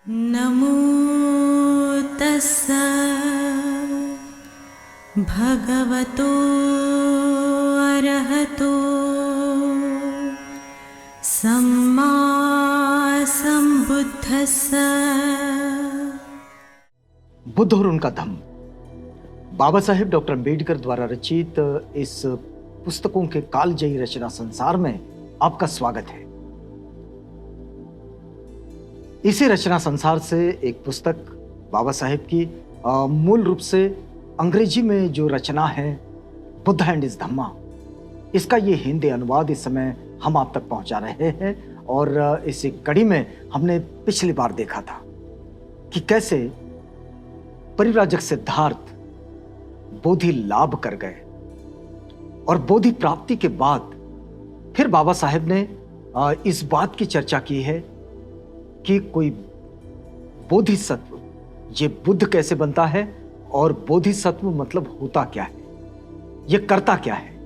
नमो तस्सा भगवतो अरहतो सम्मा संबुद्धस्सा। बुद्ध और उनका धम्म, बाबा साहेब डॉक्टर अम्बेडकर द्वारा रचित इस पुस्तकों के कालजयी रचना संसार में आपका स्वागत है। इसी रचना संसार से एक पुस्तक बाबा साहेब की मूल रूप से अंग्रेजी में जो रचना है बुद्ध एंड हिज धम्मा, इसका ये हिंदी अनुवाद इस समय हम आप तक पहुंचा रहे हैं। और इसी कड़ी में हमने पिछली बार देखा था कि कैसे परिव्राजक सिद्धार्थ बोधि लाभ कर गए और बोधि प्राप्ति के बाद फिर बाबा साहेब ने इस बात की चर्चा की है कि कोई बोधिसत्व, ये बुद्ध कैसे बनता है और बोधिसत्व मतलब होता क्या है, ये करता क्या है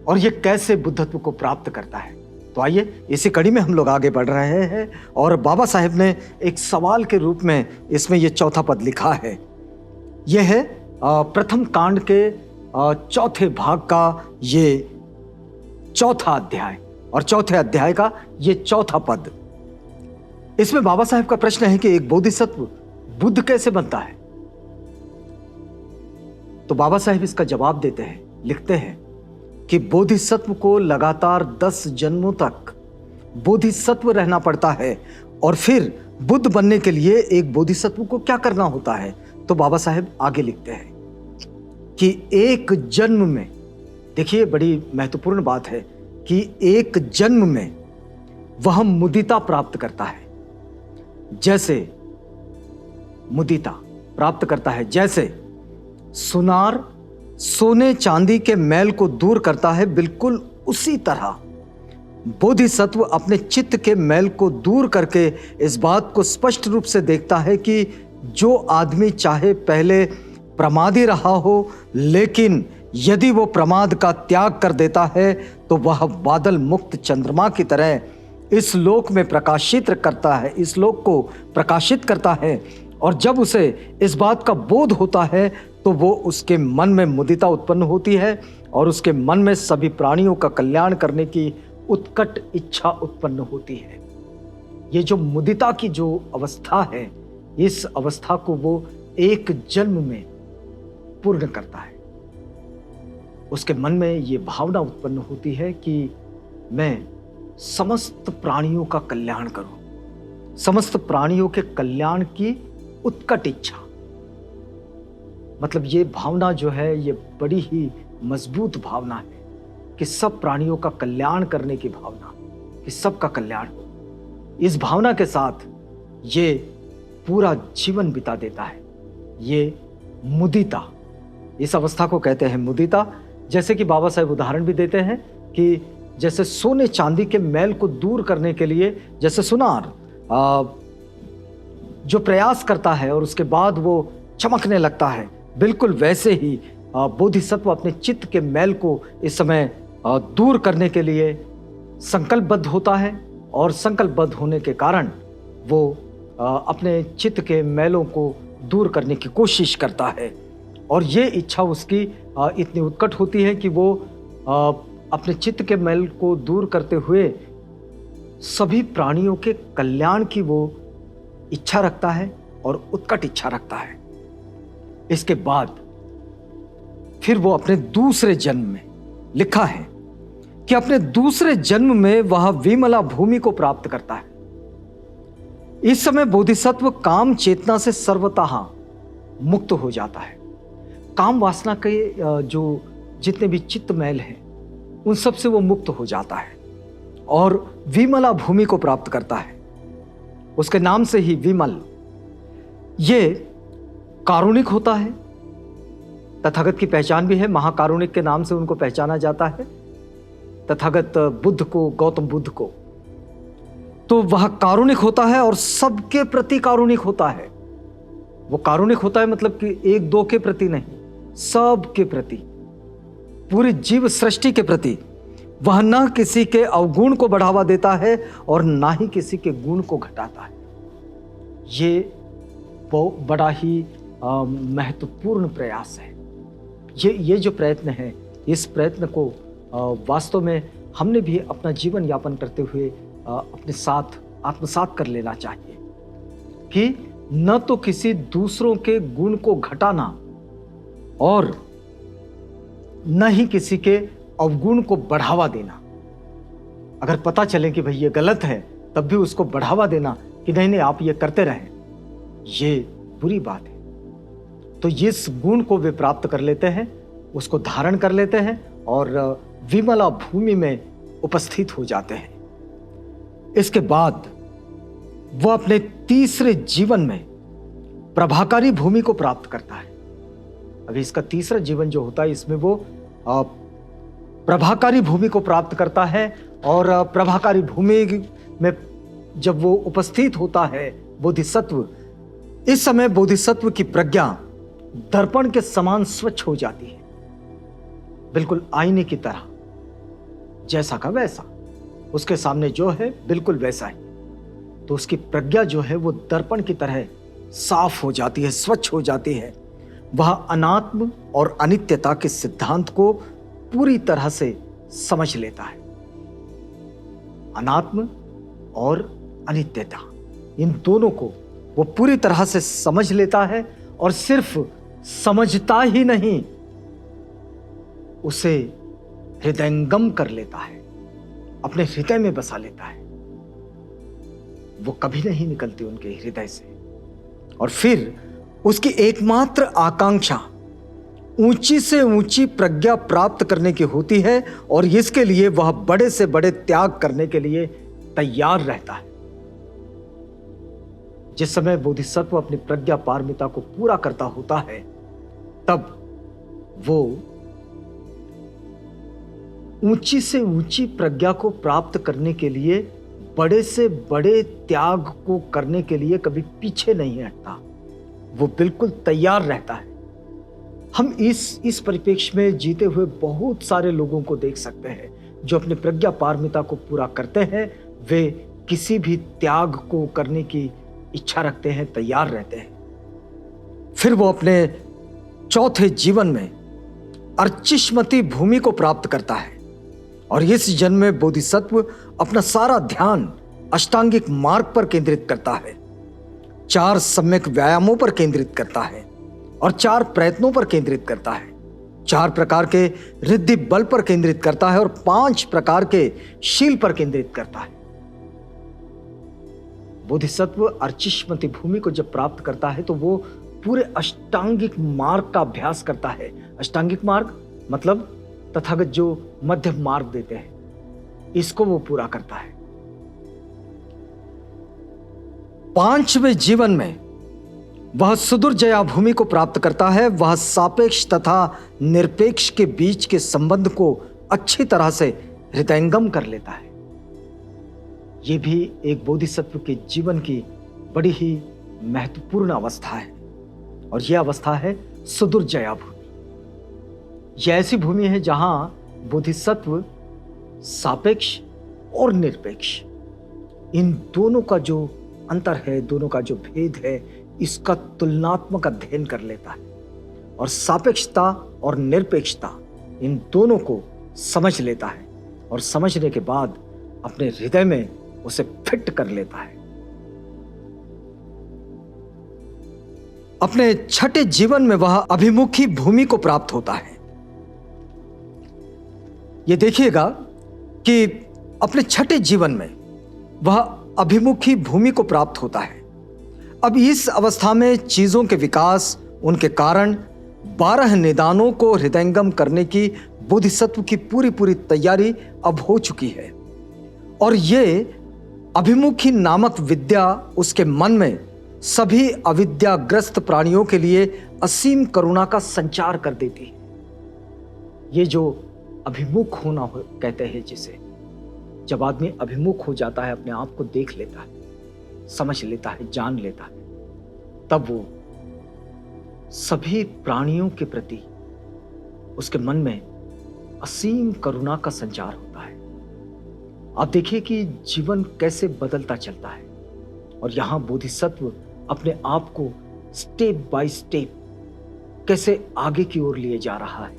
और ये कैसे बुद्धत्व को प्राप्त करता है। तो आइए इसी कड़ी में हम लोग आगे बढ़ रहे हैं। और बाबा साहेब ने एक सवाल के रूप में इसमें ये चौथा पद लिखा है। यह है प्रथम कांड के चौथे भाग का ये चौथा अध्याय और चौथे अध्याय का ये चौथा पद। इसमें बाबा साहेब का प्रश्न है कि एक बोधिसत्व बुद्ध कैसे बनता है। तो बाबा साहेब इसका जवाब देते हैं, लिखते हैं कि बोधिसत्व को लगातार 10 जन्मों तक बोधिसत्व रहना पड़ता है और फिर बुद्ध बनने के लिए एक बोधिसत्व को क्या करना होता है। तो बाबा साहेब आगे लिखते हैं कि एक जन्म में, देखिए बड़ी महत्वपूर्ण बात है कि एक जन्म में वह मुदिता प्राप्त करता है। जैसे मुदिता प्राप्त करता है, जैसे सुनार सोने चांदी के मैल को दूर करता है, बिल्कुल उसी तरह बोधिसत्व अपने चित्त के मैल को दूर करके इस बात को स्पष्ट रूप से देखता है कि जो आदमी चाहे पहले प्रमादी रहा हो, लेकिन यदि वो प्रमाद का त्याग कर देता है तो वह बादल मुक्त चंद्रमा की तरह इस लोक में प्रकाशित करता है, इस लोक को प्रकाशित करता है। और जब उसे इस बात का बोध होता है तो वो उसके मन में मुदिता उत्पन्न होती है और उसके मन में सभी प्राणियों का कल्याण करने की उत्कट इच्छा उत्पन्न होती है। ये जो मुदिता की जो अवस्था है, इस अवस्था को वो एक जन्म में पूर्ण करता है। उसके मन में ये भावना उत्पन्न होती है कि मैं समस्त प्राणियों का कल्याण करूं, समस्त प्राणियों के कल्याण की उत्कट इच्छा। मतलब ये भावना जो है ये बड़ी ही मजबूत भावना है कि सब प्राणियों का कल्याण करने की भावना, कि सबका कल्याण हो। इस भावना के साथ ये पूरा जीवन बिता देता है। ये मुदिता, इस अवस्था को कहते हैं मुदिता। जैसे कि बाबा साहेब उदाहरण भी देते हैं कि जैसे सोने चांदी के मैल को दूर करने के लिए जैसे सुनार जो प्रयास करता है और उसके बाद वो चमकने लगता है, बिल्कुल वैसे ही बोधिसत्व अपने चित्त के मैल को इस समय दूर करने के लिए संकल्पबद्ध होता है और संकल्पबद्ध होने के कारण वो अपने चित्त के मैलों को दूर करने की कोशिश करता है। और ये इच्छा उसकी इतनी उत्कट होती है कि वो अपने चित्त के मैल को दूर करते हुए सभी प्राणियों के कल्याण की वो इच्छा रखता है और उत्कट इच्छा रखता है। इसके बाद फिर वो अपने दूसरे जन्म में, लिखा है कि अपने दूसरे जन्म में वह विमला भूमि को प्राप्त करता है। इस समय बोधिसत्व काम चेतना से सर्वतः मुक्त हो जाता है। काम वासना के जो जितने भी चित्त मैल हैं उन सब से वो मुक्त हो जाता है और विमला भूमि को प्राप्त करता है। उसके नाम से ही विमल, ये कारुणिक होता है। तथागत की पहचान भी है, महाकारुणिक के नाम से उनको पहचाना जाता है, तथागत बुद्ध को, गौतम बुद्ध को। तो वह कारुणिक होता है और सबके प्रति कारुणिक होता है। वो कारुणिक होता है मतलब कि एक दो के प्रति नहीं, सब के प्रति, पूरी जीव सृष्टि के प्रति। वह न किसी के अवगुण को बढ़ावा देता है और ना ही किसी के गुण को घटाता है। ये बड़ा ही महत्वपूर्ण प्रयास है। ये जो प्रयत्न है, इस प्रयत्न को वास्तव में हमने भी अपना जीवन यापन करते हुए अपने साथ आत्मसात कर लेना चाहिए कि न तो किसी दूसरों के गुण को घटाना और न ही किसी के अवगुण को बढ़ावा देना। अगर पता चले कि भाई ये गलत है, तब भी उसको बढ़ावा देना कि नहीं नहीं आप ये करते रहें, ये बुरी बात है। तो इस गुण को वे प्राप्त कर लेते हैं, उसको धारण कर लेते हैं और विमला भूमि में उपस्थित हो जाते हैं। इसके बाद वह अपने तीसरे जीवन में प्रभाकारी भूमि को प्राप्त करता है। अभी इसका तीसरा जीवन जो होता है, इसमें वो प्रभाकारी भूमि को प्राप्त करता है और प्रभाकारी भूमि में जब वो उपस्थित होता है बोधिसत्व, इस समय बोधिसत्व की प्रज्ञा दर्पण के समान स्वच्छ हो जाती है, बिल्कुल आईने की तरह, जैसा का वैसा, उसके सामने जो है बिल्कुल वैसा ही। तो उसकी प्रज्ञा जो है वो दर्पण की तरह साफ हो जाती है, स्वच्छ हो जाती है। वह अनात्म और अनित्यता के सिद्धांत को पूरी तरह से समझ लेता है। अनात्म और अनित्यता, इन दोनों को वो पूरी तरह से समझ लेता है और सिर्फ समझता ही नहीं, उसे हृदयंगम कर लेता है, अपने हृदय में बसा लेता है। वो कभी नहीं निकलती उनके हृदय से। और फिर उसकी एकमात्र आकांक्षा ऊंची से ऊंची प्रज्ञा प्राप्त करने की होती है और इसके लिए वह बड़े से बड़े त्याग करने के लिए तैयार रहता है। जिस समय बोधिसत्व अपनी प्रज्ञा पारमिता को पूरा करता होता है, तब वो ऊंची से ऊंची प्रज्ञा को प्राप्त करने के लिए बड़े से बड़े त्याग को करने के लिए कभी पीछे नहीं हटता, वो बिल्कुल तैयार रहता है। हम इस परिप्रेक्ष्य में जीते हुए बहुत सारे लोगों को देख सकते हैं जो अपनी प्रज्ञा पारमिता को पूरा करते हैं, वे किसी भी त्याग को करने की इच्छा रखते हैं, तैयार रहते हैं। फिर वो अपने चौथे जीवन में अर्चिष्मती भूमि को प्राप्त करता है और इस जन्म में बोधिसत्व अपना सारा ध्यान अष्टांगिक मार्ग पर केंद्रित करता है, 4 सम्यक व्यायामों पर केंद्रित करता है और 4 प्रयत्नों पर केंद्रित करता है, 4 प्रकार के रिद्धि बल पर केंद्रित करता है और 5 प्रकार के शील पर केंद्रित करता है। बोधिसत्व अर्चिष्मती भूमि को जब प्राप्त करता है तो वो पूरे अष्टांगिक मार्ग का अभ्यास करता है। अष्टांगिक मार्ग मतलब तथागत जो मध्य मार्ग देते हैं, इसको वो पूरा करता है। 5वें जीवन में वह सुदुर्जया भूमि को प्राप्त करता है। वह सापेक्ष तथा निरपेक्ष के बीच के संबंध को अच्छी तरह से हृदयंगम कर लेता है। यह भी एक बोधिसत्व के जीवन की बड़ी ही महत्वपूर्ण अवस्था है और यह अवस्था है सुदुर्जया भूमि। यह ऐसी भूमि है जहां बोधिसत्व सापेक्ष और निरपेक्ष, इन दोनों का जो अंतर है, दोनों का जो भेद है, इसका तुलनात्मक अध्ययन कर लेता है और सापेक्षता और निरपेक्षता, इन दोनों को समझ लेता है और समझने के बाद अपने हृदय में उसे फिट कर लेता है। अपने छठे जीवन में वह अभिमुखी भूमि को प्राप्त होता है। यह देखिएगा कि अपने छठे जीवन में वह अभिमुखी भूमि को प्राप्त होता है। अब इस अवस्था में चीजों के विकास, उनके कारण, 12 निदानों को हृदयंगम करने की बोधिसत्व की पूरी तैयारी अब हो चुकी है और ये अभिमुखी नामक विद्या उसके मन में सभी अविद्याग्रस्त प्राणियों के लिए असीम करुणा का संचार कर देती है। ये जो अभिमुख होना कहते हैं, जिसे जब आदमी अभिमुख हो जाता है, अपने आप को देख लेता है, समझ लेता है, जान लेता है, तब वो सभी प्राणियों के प्रति उसके मन में असीम करुणा का संचार होता है। आप देखिए कि जीवन कैसे बदलता चलता है और यहां बोधिसत्व अपने आप को स्टेप बाय स्टेप कैसे आगे की ओर लिए जा रहा है,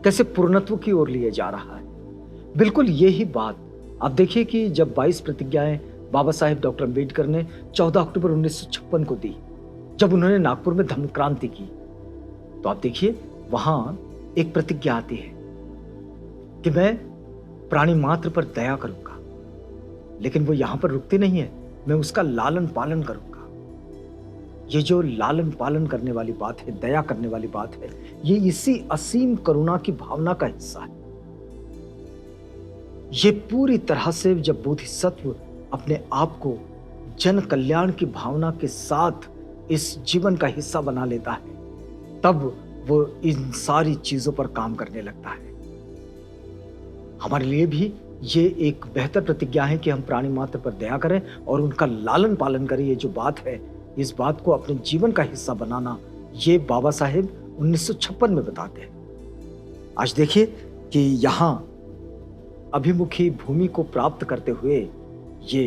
कैसे पूर्णत्व की ओर लिए जा रहा है। बिल्कुल यही बात आप देखिए कि जब 22 प्रतिज्ञाएं बाबा साहेब डॉक्टर अंबेडकर ने 14 अक्टूबर 1956 को दी, जब उन्होंने नागपुर में धम्म क्रांति की, तो आप देखिए वहां एक प्रतिज्ञा आती है कि मैं प्राणी मात्र पर दया करूंगा, लेकिन वो यहां पर रुकती नहीं है, मैं उसका लालन पालन करूंगा। ये जो लालन पालन करने वाली बात है, दया करने वाली बात है, ये इसी असीम करुणा की भावना का हिस्सा है। ये पूरी तरह से जब बोधिसत्व अपने आप को जन कल्याण की भावना के साथ इस जीवन का हिस्सा बना लेता है, तब वो इन सारी चीजों पर काम करने लगता है। हमारे लिए भी ये एक बेहतर प्रतिज्ञा है कि हम प्राणी मात्र पर दया करें और उनका लालन पालन करें। ये जो बात है, इस बात को अपने जीवन का हिस्सा बनाना, ये बाबा साहेब 1956 में बताते हैं। आज देखिए कि यहां अभिमुखी भूमि को प्राप्त करते हुए ये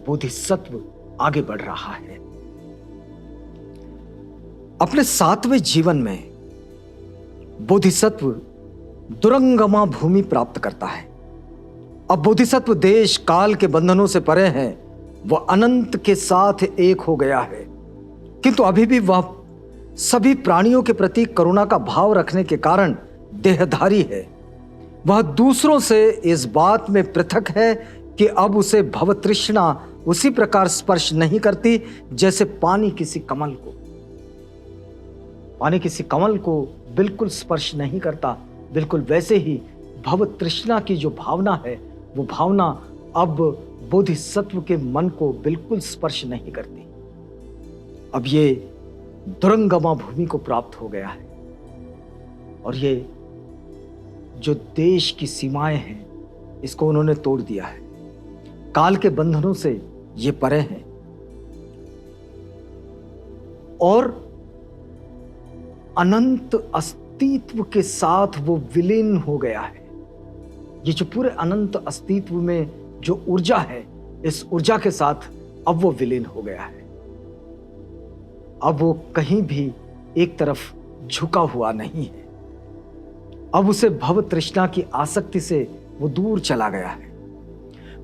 बोधिसत्व आगे बढ़ रहा है। अपने 7वें जीवन में बोधिसत्व दुरंगमा भूमि प्राप्त करता है। अब बोधिसत्व देश काल के बंधनों से परे है, वह अनंत के साथ एक हो गया है, किंतु अभी भी वह सभी प्राणियों के प्रति करुणा का भाव रखने के कारण देहधारी है। वह दूसरों से इस बात में पृथक है कि अब उसे भवतृष्णा उसी प्रकार स्पर्श नहीं करती जैसे पानी किसी कमल को। पानी किसी कमल को बिल्कुल स्पर्श नहीं करता, बिल्कुल वैसे ही भवतृष्णा की जो भावना है, वो भावना अब बोधिसत्व के मन को बिल्कुल स्पर्श नहीं करती। अब ये दुरंगमा भूमि को प्राप्त हो गया है और ये जो देश की सीमाएं हैं, इसको उन्होंने तोड़ दिया है। काल के बंधनों से ये परे हैं और अनंत अस्तित्व के साथ वो विलीन हो गया है। ये जो पूरे अनंत अस्तित्व में जो ऊर्जा है, इस ऊर्जा के साथ अब वो विलीन हो गया है। अब वो कहीं भी एक तरफ झुका हुआ नहीं है। अब उसे भव तृष्णा की आसक्ति से वो दूर चला गया है।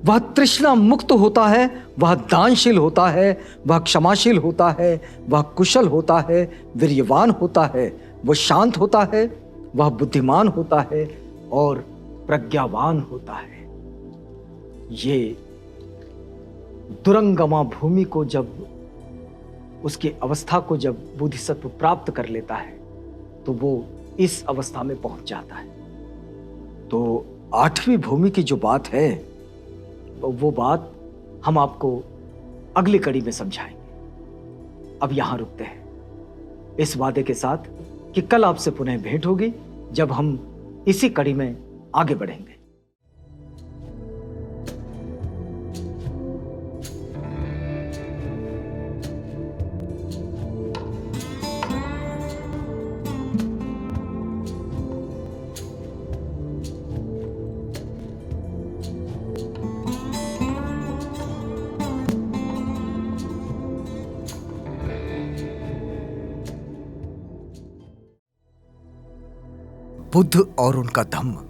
वह तृष्णा मुक्त होता है, वह दानशील होता है, वह क्षमाशील होता है, वह कुशल होता है, वीर्यवान होता है, वह शांत होता है, वह बुद्धिमान होता है और प्रज्ञावान होता है। ये दुरंगमा भूमि को जब उसकी अवस्था को जब बोधिसत्व प्राप्त कर लेता है तो वो इस अवस्था में पहुंच जाता है। तो 8वीं भूमि की जो बात है वो बात हम आपको अगली कड़ी में समझाएंगे। अब यहां रुकते हैं इस वादे के साथ कि कल आपसे पुनः भेंट होगी जब हम इसी कड़ी में आगे बढ़ेंगे। बुद्ध और उनका धम्म।